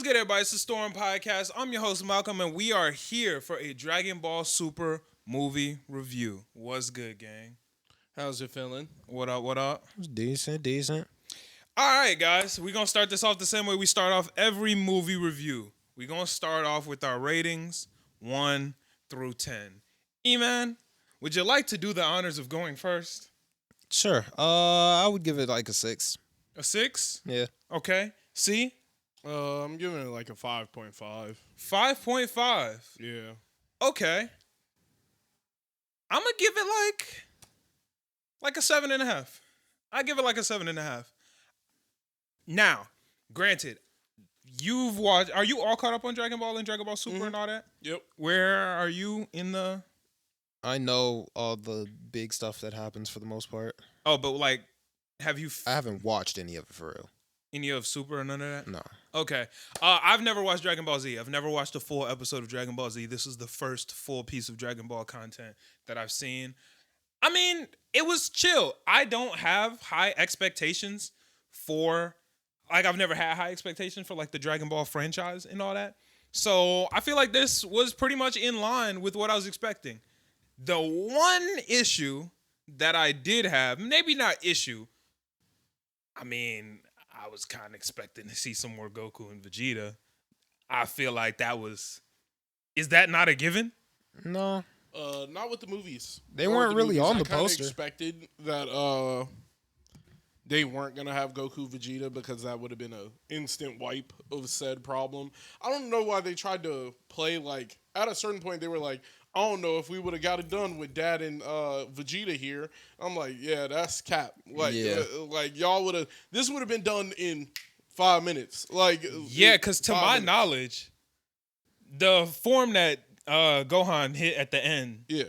What's good, everybody? It's the Storm Podcast. I'm your host, Malcolm, and we are here for a Dragon Ball Super movie review. What's good, gang? How's it feeling? What up, what up? It's decent. All right, guys. We're going to start this off the same way we start off every movie review. We're going to start off with our ratings, 1 through 10. E-Man, would you like to do the honors of going first? Sure. I would give it like a 6. A 6? Yeah. Okay. C? I'm giving it like a 5.5. 5.5. Yeah. Okay. I'm going to give it like a 7.5. I give it like a 7.5. Now, granted, you've watched. Are you all caught up on Dragon Ball and Dragon Ball Super and all that? Yep. Where are you in the? I know all the big stuff that happens for the most part. Oh, but like, have you I haven't watched any of it for real. any of Super or none of that? No. Okay. I've never watched Dragon Ball Z. I've never watched a full episode of Dragon Ball Z. This is the first full piece of Dragon Ball content that I've seen. I mean, it was chill. I don't have high expectations for. Like, I've never had high expectations for, like, the Dragon Ball franchise and all that. So, I feel like this was pretty much in line with what I was expecting. The one issue that I did have, maybe not issue, I mean, I was kind of expecting to see some more Goku and Vegeta. I feel like that was... Is that not a given? No. Not with the movies. They Not weren't with really movies. on the I kinda poster. expected that they weren't going to have Goku Vegeta because that would have been an instant wipe of said problem. I don't know why they tried to play like, at a certain point they were like, I don't know if we would have got it done with Dad and Vegeta here. I'm like, yeah, that's cap. Like, like y'all would have, this would have been done in 5 minutes. Like, Yeah, because to my knowledge, the form that Gohan hit at the end, yeah.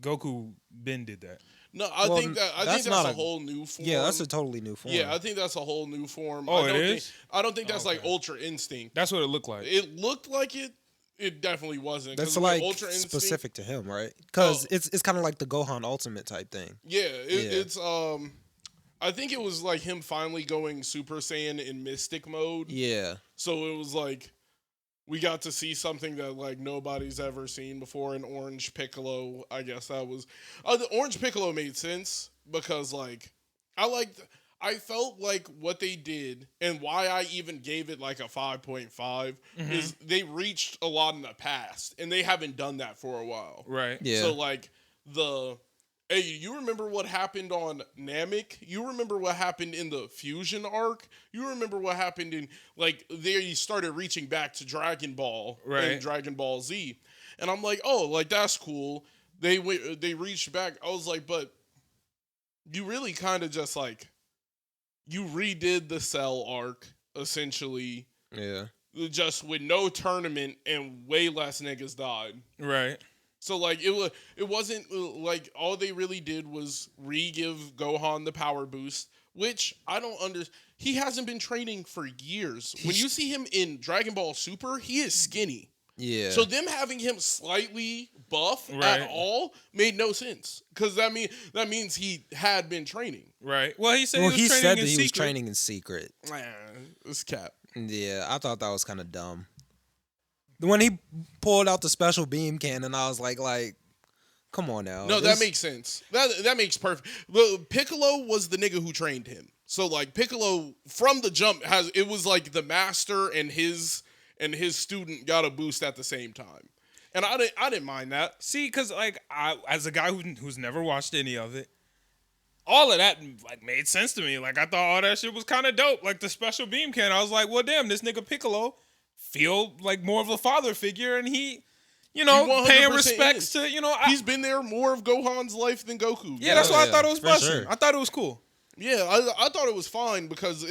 Goku Ben did that. No, I Well, think that's that's not a a- whole new form. Yeah, that's a totally new form. Yeah, I think that's a whole new form. Oh, I it don't is? Think, I don't think that's Okay. like Ultra Instinct. That's what it looked like. It looked like it. It definitely wasn't. That's 'Cause with like Ultra Instinct, specific to him, right? Because Oh. it's kind of like the Gohan Ultimate type thing. Yeah, Yeah. it's I think it was like him finally going Super Saiyan in Mystic mode. Yeah. So it was like we got to see something that like nobody's ever seen before. An Orange Piccolo, I guess that was. The Orange Piccolo made sense because like I felt like what they did and why I even gave it like a 5.5 is they reached a lot in the past and they haven't done that for a while. Right. Yeah. So like hey, you remember what happened on Namek? You remember what happened in the Fusion arc? You remember what happened in like they started reaching back to Dragon Ball and Dragon Ball Z. And I'm like, "Oh, like that's cool." They reached back. I was like, "But you really kind of just like you redid the Cell arc essentially Yeah. just with no tournament and way less niggas died." Right. So like it wasn't like all they really did was re-give Gohan the power boost, which I don't understand. He hasn't been training for years. When you see him in Dragon Ball Super, he is skinny. Yeah. So them having him slightly buff Right. at all made no sense because that means he had been training. Right. Well, he said well, he was he training said in that he was secret. training in secret. It's cap. Yeah, I thought that was kind of dumb. When he pulled out the special beam cannon, I was like, come on now. No, that makes sense. That makes perfect. Well, Piccolo was the nigga who trained him. So like Piccolo from the jump it was like the master and his student got a boost at the same time. And I didn't mind that. See, because like I, as a guy who's never watched any of it, all of that like made sense to me. Like I thought all that shit was kind of dope. Like the special beam cannon, I was like, well, damn, this nigga Piccolo feel like more of a father figure, and he, He paying 100% respects is. to, He's been there more of Gohan's life than Goku. yeah, that's why I thought it was for busting. sure. I thought it was cool. Yeah, I thought it was fine because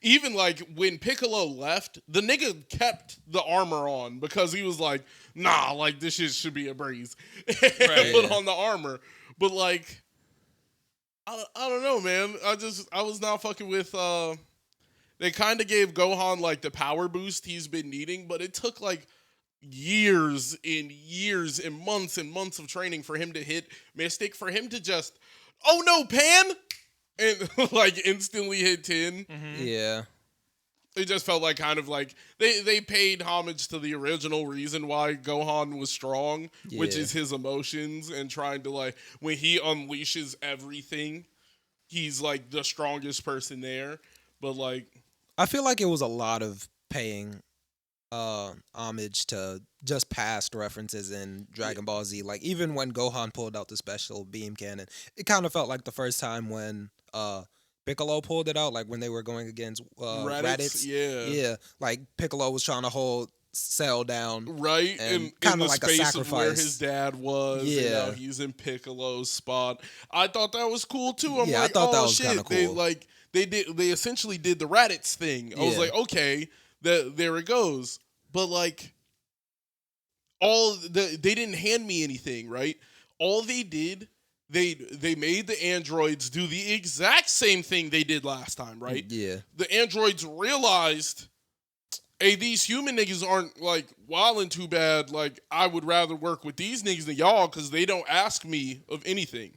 even like when Piccolo left, the nigga kept the armor on because he was like, nah, like this shit should be a breeze. Right. Put on the armor. But like, I don't know, man. I was not fucking with, they kind of gave Gohan like the power boost he's been needing, but it took like years and months of training for him to hit Mystic, for him to just, oh no, Pan! And like instantly hit 10. Yeah. It just felt like kind of like they paid homage to the original reason why Gohan was strong, which is his emotions and trying to like when he unleashes everything, he's like the strongest person there. But like I feel like it was a lot of paying homage to just past references in Dragon Ball Z. Like even when Gohan pulled out the special beam cannon, it kind of felt like the first time when Piccolo pulled it out, like when they were going against Raditz. Yeah, like Piccolo was trying to hold Cell down, right, and in kind the of like a space sacrifice. of where his dad was. Yeah, and now he's in Piccolo's spot. I thought that was cool too. I'm Yeah, I like, thought oh that was shit, kinda cool. they essentially did the Raditz thing. I was Yeah. like, okay, there it goes. But like they didn't hand me anything, right? All they did, they made the androids do the exact same thing they did last time, right? Yeah, The androids realized, hey, these human niggas aren't like wilding too bad. Like, I would rather work with these niggas than y'all because they don't ask me of anything.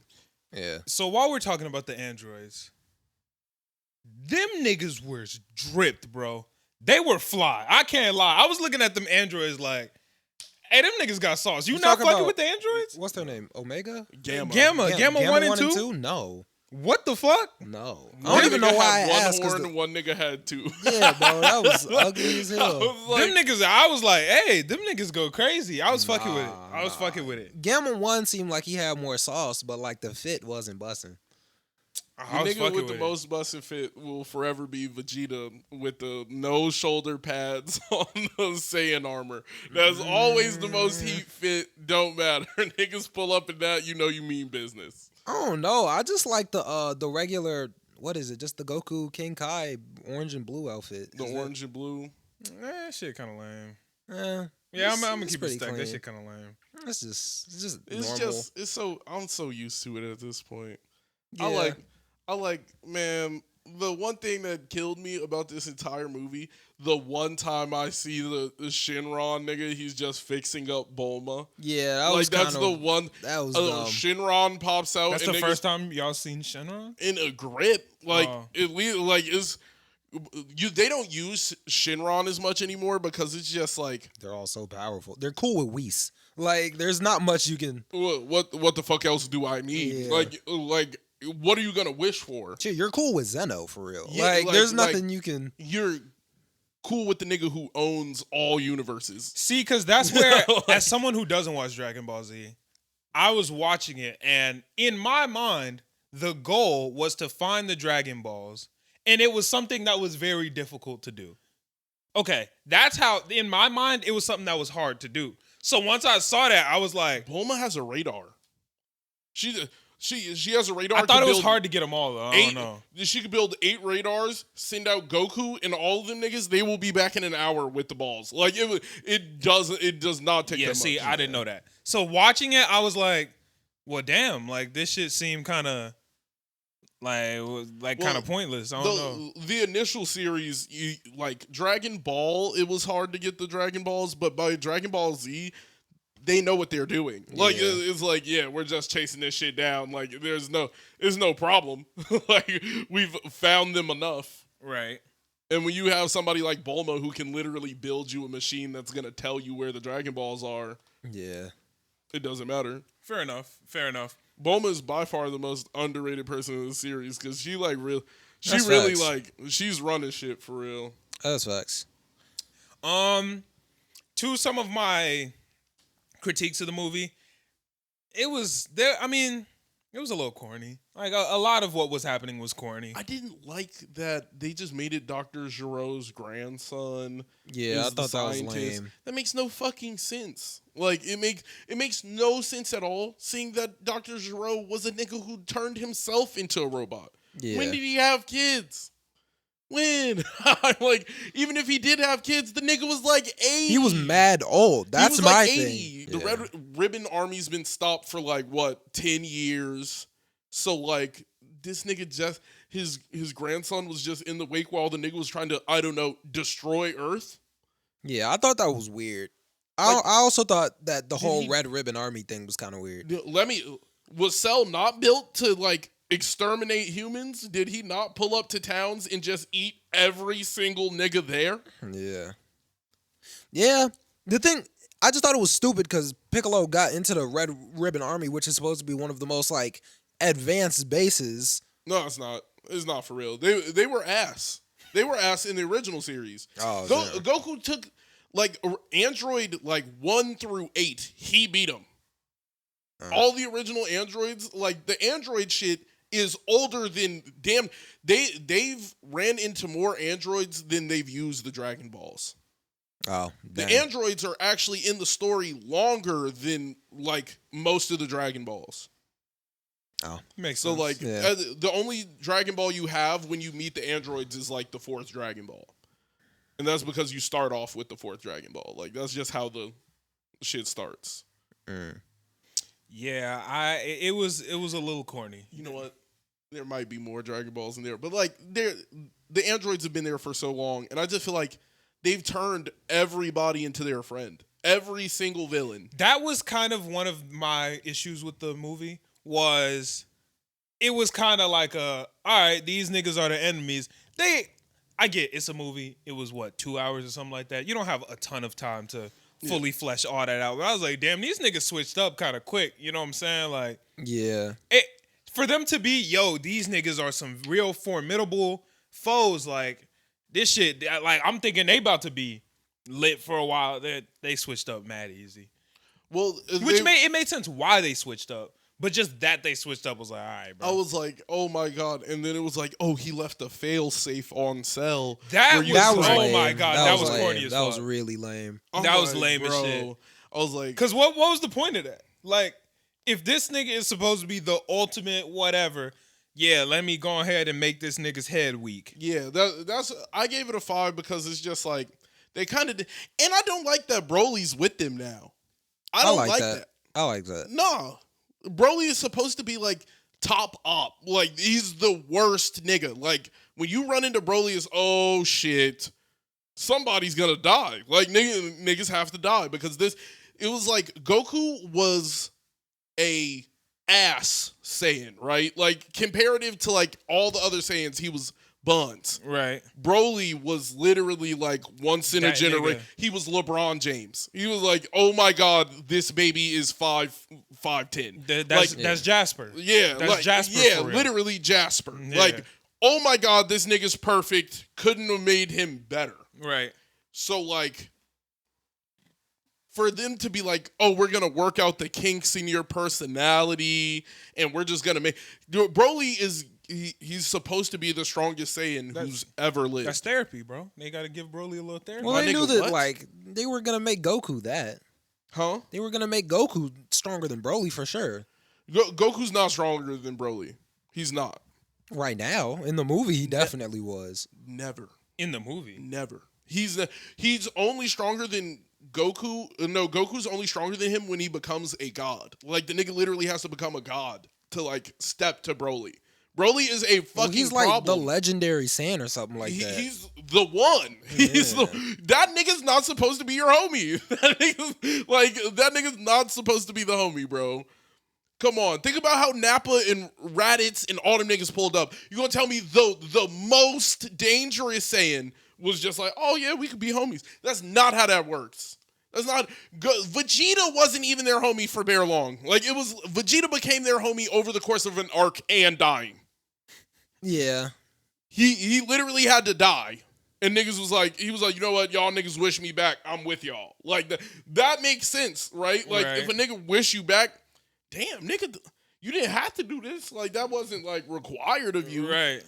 yeah. So while we're talking about the androids, them niggas were dripped, bro. They were fly. I can't lie. I was looking at them androids like, hey, them niggas got sauce. You not talking fucking about- with the androids? What's their name? Omega? Gamma. Gamma 1 and 2? No, What the fuck? no. I One don't even know nigga why I had one asked. 'Cause horn and one nigga had two. yeah, bro, that was ugly as I hell. was like, Them niggas, I was like, hey, them niggas go crazy. I was fucking with it. I was fucking with it. Gamma 1 seemed like he had more sauce, but like the fit wasn't busting. I the was nigga fucking with the with most busted fit will forever be Vegeta with the no shoulder pads on the Saiyan armor. That's always the most heat fit. Don't matter. Niggas pull up in that, you know you mean business. I don't know. I just like the regular. What is it? Just the Goku King Kai orange and blue outfit. The orange and blue. that shit kind of lame. Yeah, I'm gonna it's keep it pretty stuck. That clean. shit kind of lame. It's just It's normal. just it's so I'm so used to it at this point. Yeah. I like, man, the one thing that killed me about this entire movie, the one time I see the Shinron nigga, he's just fixing up Bulma. Yeah, that Like, was that's kinda, the one. That was dumb. Shinron pops out. That's and the niggas first time y'all seen Shenron? in a grip. Like, Oh. at least, like, they don't use Shinron as much anymore because it's just like, They're all so powerful. They're cool with Whis. Like, there's not much you can. what the fuck else do I need? Yeah. Like, what are you gonna wish for? Shit, you're cool with Zeno for real. Yeah, like, there's like- nothing you can. You're cool with the nigga who owns all universes. See, because that's where, Like- as someone who doesn't watch Dragon Ball Z, I was watching it, and in my mind, the goal was to find the Dragon Balls, and it was something that was very difficult to do. Okay, that's how, in my mind, it was something that was hard to do. So once I saw that, I was like, Bulma has a radar. She has a radar. I thought to it was build hard to get them all, though. I don't know. She could build 8 radars, send out Goku, and all of them niggas. They will be back in an hour with the balls. Like it does not take. Yeah, that see, much. I didn't know that. So watching it, I was like, well, damn, like this shit seemed kind of kind of pointless. I don't know. The initial series, like Dragon Ball, it was hard to get the Dragon Balls, but by Dragon Ball Z, they know what they're doing. Like Yeah. it's like, yeah, we're just chasing this shit down. Like there's no problem. Like we've found them enough. Right. And when you have somebody like Bulma who can literally build you a machine that's gonna tell you where the Dragon Balls are, Yeah. it doesn't matter. Fair enough. Bulma is by far the most underrated person in the series because she like That's really facts. like she's running shit for real. That's facts. To some of my critiques of the movie, it was there. I mean, it was a little corny. Like a lot of what was happening was corny. I didn't like that they just made it Dr. Giro's grandson. Yeah, I is the thought that was scientist. lame. That makes no fucking sense. Like it makes no sense at all. Seeing that Dr. Giro was a nigga who turned himself into a robot. Yeah. When did he have kids? When? Like, even if he did have kids, the nigga was like 80. He was mad old. That's He was my like thing. The Yeah. Red Ribbon Army's been stopped for like what 10 years. So like this nigga just his grandson was just in the wake while the nigga was trying to, I don't know, destroy Earth. Yeah, I thought that was weird. Like- I also thought that the Did whole he- Red Ribbon Army thing was kind of weird. Was Cell not built to like exterminate humans? Did he not pull up to towns and just eat every single nigga there? Yeah. Yeah. The thing, I just thought it was stupid because Piccolo got into the Red Ribbon Army, which is supposed to be one of the most like advanced bases. No, it's not. It's not for real. They were ass. They were ass in the original series. Oh, Goku took like Android like 1 through 8. He beat him. All the original androids, like the android shit is older than damn. They've ran into more androids than they've used the Dragon Balls. Oh, The dang. androids are actually in the story longer than like most of the Dragon Balls. Oh, Makes So sense. like Yeah. the only Dragon Ball you have when you meet the androids is like the 4th Dragon Ball. And that's because you start off with the 4th Dragon Ball. Like that's just how the shit starts. Yeah, it was a little corny. You know what? There might be more Dragon Balls in there, but like the androids have been there for so long, and I just feel like they've turned everybody into their friend. Every single villain. That was kind of one of my issues with the movie. It was kind of like all right, these niggas are the enemies. I get it's a movie. It was 2 hours or something like that. You don't have a ton of time to fully flesh all that out. But I was like, damn, these niggas switched up kind of quick. You know what I'm saying? Like, yeah. for them to be, these niggas are some real formidable foes. Like, this shit, like, I'm thinking they about to be lit for a while. They switched up mad easy. Well, Which made sense why they switched up. But just that they switched up was like, all right, bro. I was like, oh my god, and then it was like, oh, he left a fail safe on Cell. That was lame. oh my god, that was lame. corny as fuck. That was really lame. I'm that was like, lame as bro. shit. I was like, Because what was the point of that? Like, if this nigga is supposed to be the ultimate whatever, yeah, let me go ahead and make this nigga's head weak. yeah, that's. I gave it a 5 because it's just like they kind of, and I don't like that Broly's with them now. I don't like that. I like that. No, Broly is supposed to be like top op. Like he's the worst nigga. Like when you run into Broly, is oh shit, somebody's gonna die. Like niggas have to die because it was like Goku was a ass Saiyan, right? Like comparative to like all the other Saiyans, he was buns. Right. Broly was literally like once in a That generation. nigga. He was LeBron James. He was like, oh my god, this baby is 5'10". That's Jasper. Yeah, That's like, Jasper yeah, for real. literally Jasper. Yeah. Like, oh my god, this nigga's perfect. Couldn't have made him better. Right. So like, for them to be like, oh, we're gonna work out the kinks in your personality, and we're just gonna make Broly is. He's supposed to be the strongest Saiyan who's ever lived. That's therapy, bro. They got to give Broly a little therapy. Well, My they nigga, knew that what? like they were gonna make Goku that. Huh? They were gonna make Goku stronger than Broly for sure. Goku's not stronger than Broly. He's not. Right now, in the movie, he definitely was. Never. In the movie. Never. He's only stronger than Goku. No, Goku's only stronger than him when he becomes a god. Like the nigga literally has to become a god to like step to Broly. Broly is a fucking Well, he's like problem. the legendary Saiyan or something like that. He's the one. He's that nigga's not supposed to be your homie. That nigga's not supposed to be the homie, bro. Come on, think about how Nappa and Raditz and all them niggas pulled up. You gonna tell me the most dangerous Saiyan was just like, oh yeah, we could be homies? That's not how that works. That's not. Vegeta wasn't even their homie for very long. Like it was, Vegeta became their homie over the course of an arc and dying. Yeah. He literally had to die. And niggas was like, he was like, you know what, y'all niggas wish me back. I'm with y'all. Like that makes sense, right? Like Right. if a nigga wish you back, damn, nigga, you didn't have to do this. Like that wasn't like required of you. Right.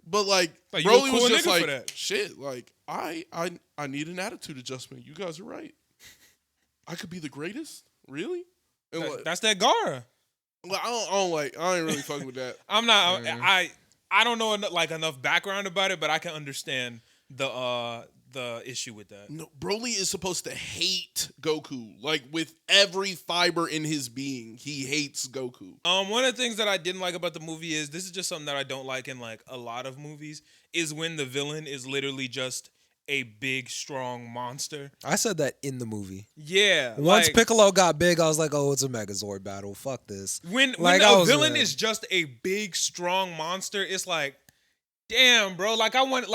But like Like, you a Broly cool was just nigga for like, that. shit, like I need an attitude adjustment. You guys are right. I could be the greatest? Really? And like, That's that Gara. I ain't really fucking with that. I'm not. I don't know enough background about it, but I can understand the issue with that. No, Broly is supposed to hate Goku. Like with every fiber in his being, he hates Goku. One of the things that I didn't like about the movie is this is just something that I don't like in like a lot of movies is when the villain is literally just a big, strong monster. I said that in the movie. Yeah. Once like, Piccolo got big, I was like, "Oh, it's a Megazord battle. Fuck this." when Like, a I was villain mad. is just a big, strong monster, it's like, damn, bro. Like I want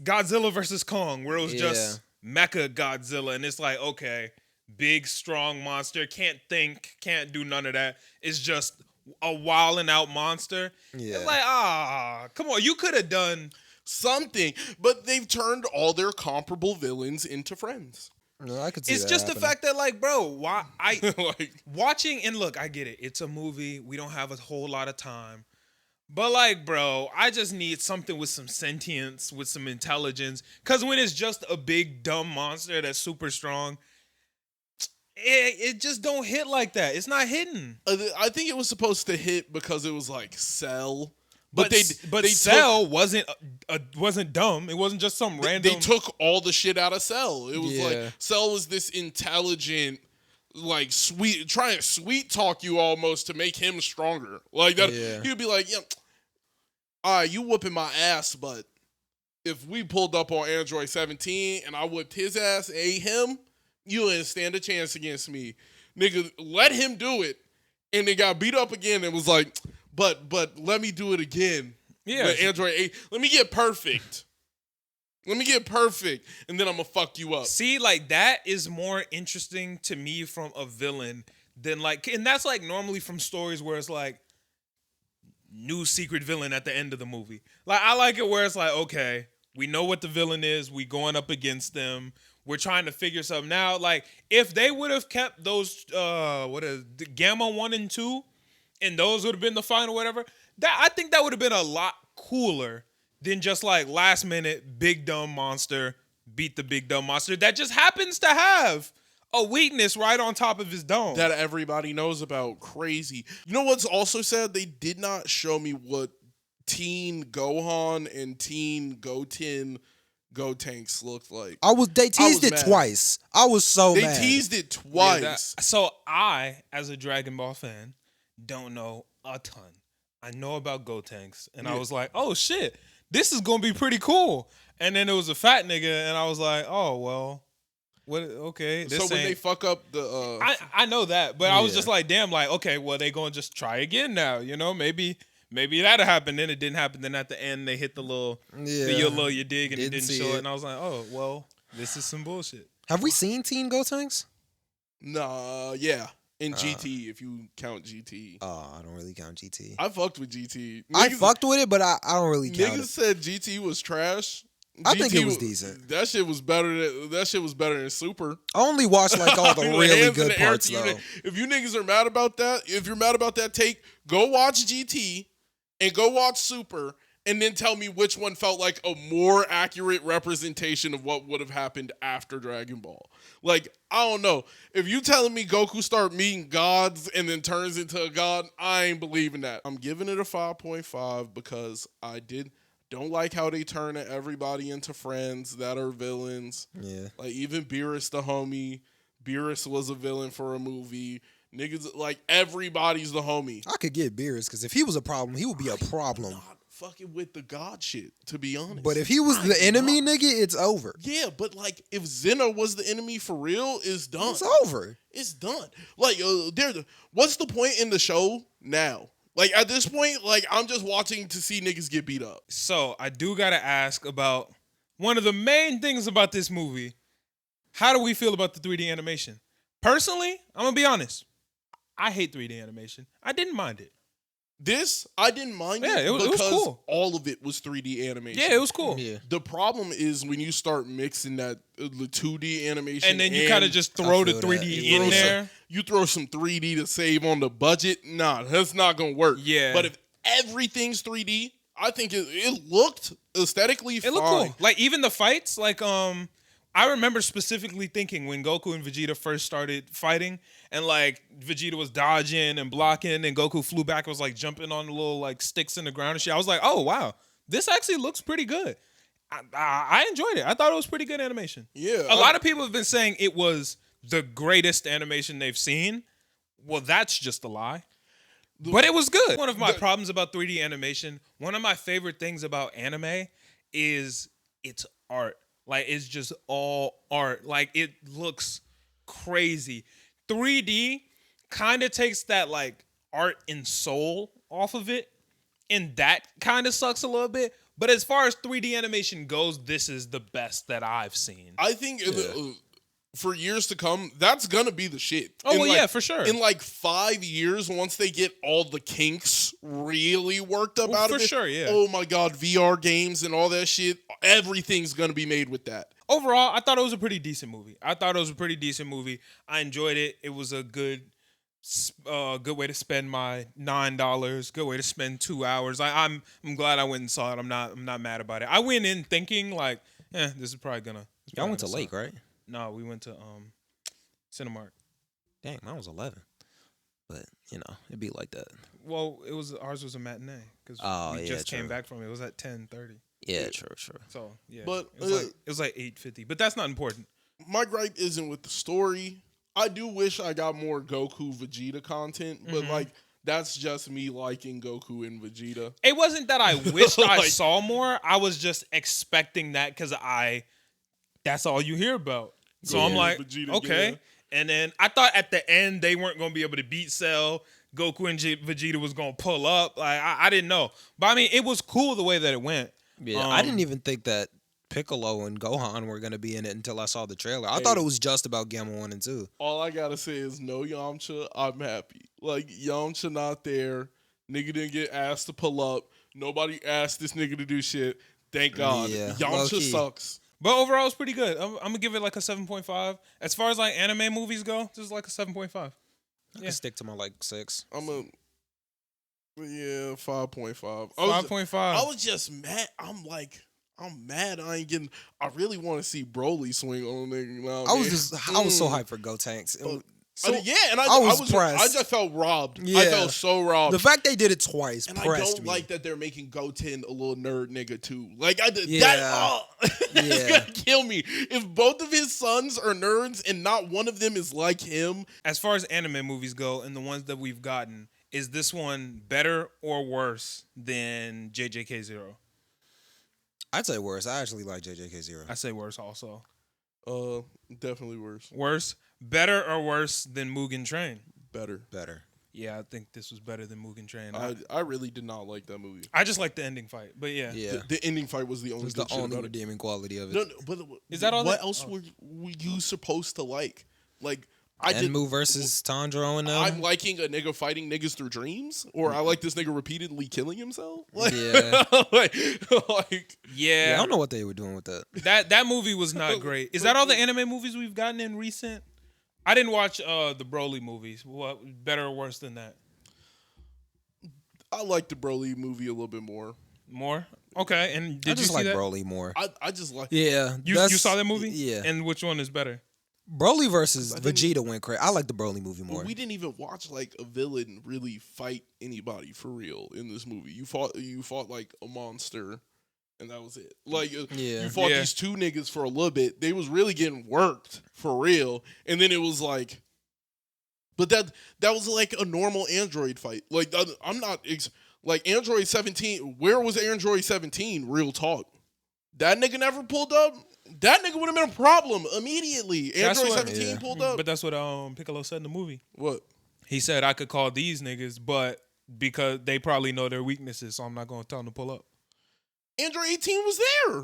Godzilla versus Kong, where it was just Mecha Godzilla, and it's like, okay, big, strong monster, can't think, can't do none of that. It's just a wilding out monster. Yeah. It's like, come on, you could have done. something, but they've turned all their comparable villains into friends. No, I could see It's that just happening. the fact that, like, bro, why Like, watching, and look, I get it. It's a movie. We don't have a whole lot of time. But like, bro, I just need something with some sentience, with some intelligence. Cause when it's just a big dumb monster that's super strong, it just don't hit like that. It's not hitting. I think it was supposed to hit because it was like Cell. But they Cell wasn't dumb. It wasn't just some random. They took all the shit out of Cell. It was Yeah. like Cell was this intelligent, like sweet, trying to sweet talk you almost to make him stronger. Like that, Yeah. he'd be like, "Yeah, all right, you whooping my ass, but if we pulled up on Android 17 and I whipped his ass, and ate him, you didn't stand a chance against me, nigga. Let him do it." And they got beat up again and was like, but let me do it again. Yeah. With Android 8. Let me get perfect. Let me get perfect, and then I'm gonna fuck you up. See, like that is more interesting to me from a villain than like, and that's like normally from stories where it's like new secret villain at the end of the movie. Like I like it where it's like, okay, we know what the villain is, we going up against them, we're trying to figure something out. Like if they would have kept those the Gamma 1 and 2, and those would have been the final whatever, that I think that would have been a lot cooler than just like last minute big dumb monster beat the big dumb monster that just happens to have a weakness right on top of his dome. That everybody knows about. Crazy. You know what's also sad? They did not show me what Teen Gohan and Teen Gotenks looked like. They teased was it mad. twice. I was so They mad. teased it Yeah, twice. so I, as a Dragon Ball fan, don't know a ton. I know about Gotenks, and I Yeah. was like, oh shit, this is gonna be pretty cool. And then it was a fat nigga, and I was like, oh well, what? Okay, this So when they ain't. fuck up the I know that, but I was Yeah. just like, damn, like okay, well they gonna just try again now, you know? Maybe that'll happen. Then it didn't happen. Then at the end they hit the little you dig, and it Didn't didn't see show it. it. And I was like, oh well, this is some bullshit. Have we seen Teen Gotenks? yeah, in GT if you count GT. Oh, I don't really count GT. I fucked with GT. I fucked with it, but I don't really count Niggas it. said GT was trash. I think GT it was decent. That shit was better than Super. I only watched like all the With really hands in good the air parts to you. though. If you niggas are mad about that, if you're mad about that take, go watch GT and go watch Super, and then tell me which one felt like a more accurate representation of what would have happened after Dragon Ball. Like, I don't know. If you telling me Goku start meeting gods and then turns into a god, I ain't believing that. I'm giving it a 5.5 because I don't like how they turn everybody into friends that are villains. Yeah. Like, even Beerus the homie. Beerus was a villain for a movie. Niggas, like, everybody's the homie. I could get Beerus because if he was a problem, he would be a problem. Not fucking with the god shit, to be honest. But if he was the enemy, nigga, it's over. Yeah, but, like, if Zeno was the enemy for real, it's done. It's over. It's done. Like, what's the point in the show now? Like, at this point, like, I'm just watching to see niggas get beat up. So I do gotta ask about one of the main things about this movie. How do we feel about the 3D animation? Personally, I'm gonna be honest. I hate 3D animation. I didn't mind it. This, I didn't mind Yeah, it was because cool. all of it was 3D animation. Yeah, it was cool. Yeah. The problem is when you start mixing that the 2D animation And then you kind of just throw the feel that. 3D You in throw there. you throw some 3D to save on the budget. Nah, that's not gonna work. Yeah. But if everything's 3D, I think it looked aesthetically fine. It looked cool. Like even the fights, like I remember specifically thinking when Goku and Vegeta first started fighting, and like Vegeta was dodging and blocking, and Goku flew back and was like jumping on the little like sticks in the ground and shit. I was like, oh wow, this actually looks pretty good. I enjoyed it. I thought it was pretty good animation. Yeah, A lot of people have been saying it was the greatest animation they've seen. Well, that's just a lie. But it was good. One of my problems about 3D animation, one of my favorite things about anime is it's art. Like, it's just all art. Like, it looks crazy. 3D kind of takes that, like, art and soul off of it. And that kind of sucks a little bit. But as far as 3D animation goes, this is the best that I've seen. I think for years to come, that's gonna be the shit. Oh, well, yeah, for sure. In like 5 years, once they get all the kinks really worked up out of it. For sure, yeah. Oh my God, VR games and all that shit. Everything's gonna be made with that. Overall, I thought it was a pretty decent movie. I enjoyed it. It was a good way to spend my $9. Good way to spend 2 hours. I'm glad I went and saw it. I'm not mad about it. I went in thinking like, this is probably gonna. Y'all went to Lake, right? No, we went to Cinemark. Dang, mine was 11. But it'd be like that. Well, ours was a matinee because we just came back from it. It was at 10:30. Yeah, true. So yeah, but it was like 8:50. But that's not important. My gripe isn't with the story. I do wish I got more Goku Vegeta content, but like that's just me liking Goku and Vegeta. It wasn't that I wished I saw more. I was just expecting that because that's all you hear about. So I'm like, Vegeta, okay. yeah. And then I thought at the end they weren't going to be able to beat Cell. Goku and Vegeta was going to pull up. Like I didn't know. But I mean, it was cool the way that it went. Yeah, I didn't even think that Piccolo and Gohan were going to be in it until I saw the trailer. I thought it was just about Gamma 1 and 2. All I got to say is no Yamcha, I'm happy. Like, Yamcha not there. Nigga didn't get asked to pull up. Nobody asked this nigga to do shit. Thank God. Yeah, Yamcha sucks. But overall, it's pretty good. I'm going to give it like a 7.5. As far as like anime movies go, this is like a 7.5. I can stick to my 6. I'm a 5.5. 5.5. I was just mad. I'm mad. I really want to see Broly swing on a nigga. Now, I was so hyped for Go Tanks. I just felt robbed. Yeah. I felt so robbed. The fact they did it twice and pressed I don't me. like that they're making Goten a little nerd nigga too. Like I did Yeah. that's gonna kill me. If both of his sons are nerds and not one of them is like him. As far as anime movies go and the ones that we've gotten, is this one better or worse than JJK0? I'd say worse. I actually like JJK0. I say worse also. Definitely worse. Worse? Better or worse than Mugen Train? Better. Yeah, I think this was better than Mugen Train. I really did not like that movie. I just like the ending fight, but yeah. The ending fight was the only good shit about it. redeeming quality of it. No, but is that all? What else were you supposed to like? Like Enmu versus Tanjiro and them. I'm liking a nigga fighting niggas through dreams, or I like this nigga repeatedly killing himself. Like, Yeah. Yeah. I don't know what they were doing with that. That movie was not great. Is that all the anime movies we've gotten in recent? I didn't watch the Broly movies. What better or worse than that? I like the Broly movie a little bit more. More? Okay. And did I just you see like that? Broly more. I just like. Yeah. You saw that movie? Yeah. And which one is better? Broly versus Vegeta went crazy. I like the Broly movie more. We didn't even watch like a villain really fight anybody for real in this movie. You fought like a monster, and that was it. Like you fought these two niggas for a little bit. They was really getting worked for real, and then it was like, but that was like a normal Android fight. Like I'm not like Android 17. Where was Android 17? Real talk. That nigga never pulled up. That nigga would have been a problem immediately. Android 17 pulled up. But that's what Piccolo said in the movie. What? He said, I could call these niggas, but because they probably know their weaknesses, so I'm not going to tell them to pull up. Android 18 was there.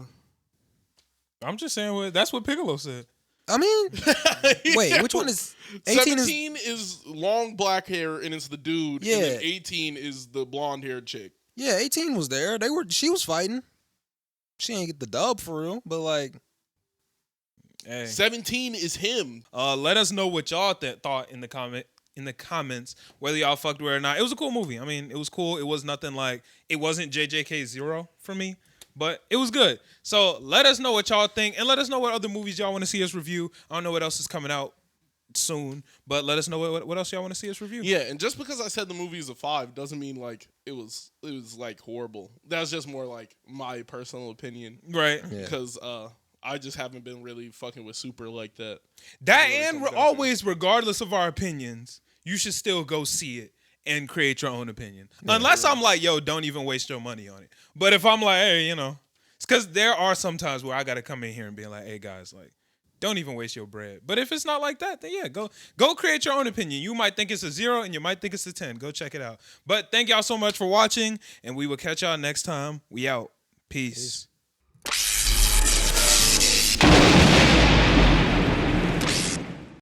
I'm just saying, that's what Piccolo said. I mean, wait, which one is 18? 17 is long black hair and it's the dude. Yeah. And then 18 is the blonde haired chick. Yeah, 18 was there. She was fighting. She ain't get the dub for real, but like. Hey. 17 is him. Let us know what y'all thought in the comments, whether y'all fucked with it or not. It was a cool movie. I mean, it was cool. It was nothing like, it wasn't JJK0 for me, but it was good. So let us know what y'all think, and let us know what other movies y'all want to see us review. I don't know what else is coming out soon, but let us know what else y'all want to see us review. Yeah, and just because I said the movie is a 5 doesn't mean like it was like horrible. That's just more like my personal opinion. Right. Because I just haven't been really fucking with Super like that. And always, regardless of our opinions, you should still go see it and create your own opinion. Unless I'm like, yo, don't even waste your money on it. But if I'm like, hey, because there are some times where I gotta come in here and be like, hey guys, like, don't even waste your bread. But if it's not like that, then yeah, go create your own opinion. You might think it's a 0 and you might think it's a 10. Go check it out. But thank y'all so much for watching, and we will catch y'all next time. We out. Peace.